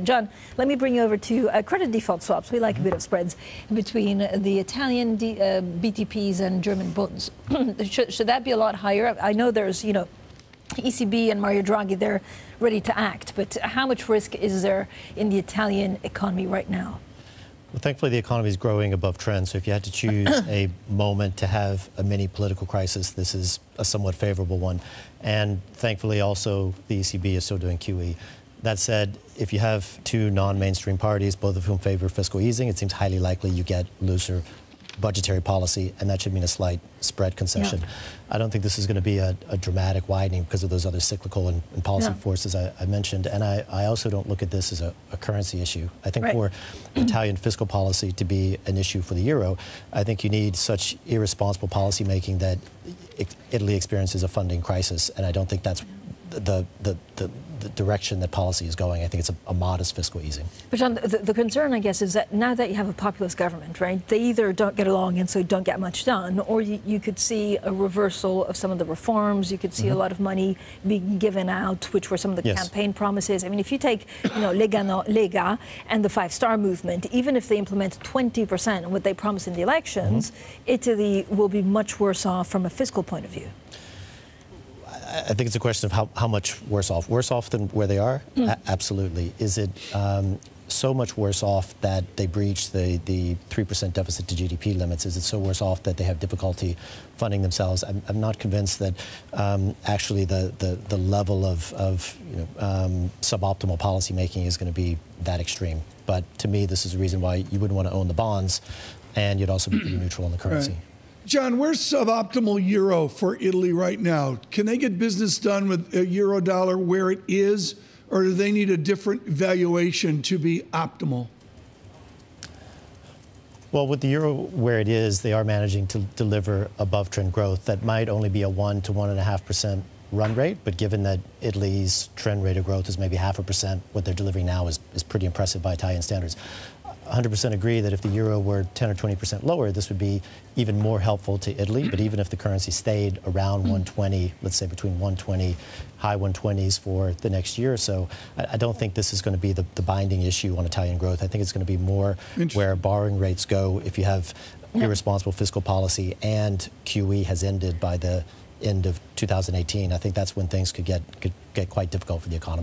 John, let me bring you over to credit default swaps. We like a bit of spreads between the Italian BTPs and German bonds. should that be a lot higher? I know there's, ECB and Mario Draghi, they're ready to act, but how much risk is there in the Italian economy right now? Well, thankfully, the economy is growing above trend. So if you had to choose a moment to have a mini political crisis, this is a somewhat favorable one. And thankfully, also, the ECB is still doing QE. That said, if you have two non-mainstream parties, both of whom favor fiscal easing, it seems highly likely you get looser budgetary policy, and that should mean a slight spread concession. Yeah. I don't think this is going to be a dramatic widening because of those other cyclical and policy forces I mentioned. And I also don't look at this as a currency issue. I think for Italian fiscal policy to be an issue for the euro, I think you need such irresponsible policy making that Italy experiences a funding crisis, and I don't think that's the direction that policy is going. I think it's a modest fiscal easing. But John, the concern, I guess, is that now that you have a populist government, right, they either don't get along and so don't get much done, or you could see a reversal of some of the reforms. You could see a lot of money being given out, which were some of the campaign promises. I mean, if you take, Lega and the Five-Star movement, even if they implement 20% of what they promised in the elections, Italy will be much worse off from a fiscal point of view. I think it's a question of how much worse off. Worse off than where they are? Absolutely. Is it so much worse off that they breach the 3% deficit to GDP limits? Is it so worse off that they have difficulty funding themselves? I'm not convinced that actually the level of suboptimal policy making is going to be that extreme. But to me, this is a reason why you wouldn't want to own the bonds, and you'd also be pretty neutral on the currency. Right. John, where's suboptimal euro for Italy right now? Can they get business done with a euro dollar where it is, or do they need a different valuation to be optimal? Well, with the euro where it is, they are managing to deliver above trend growth. That might only be a 1 to 1.5% run rate, but given that Italy's trend rate of growth is maybe 0.5%, what they're delivering now is pretty impressive by Italian standards. 100% agree that if the euro were 10 or 20% lower, this would be even more helpful to Italy. But even if the currency stayed around 120, let's say between 120, high 120s for the next year or so, I don't think this is going to be the binding issue on Italian growth. I think it's going to be more where borrowing rates go if you have irresponsible fiscal policy and QE has ended by the end of 2018. I think that's when things could get quite difficult for the economy.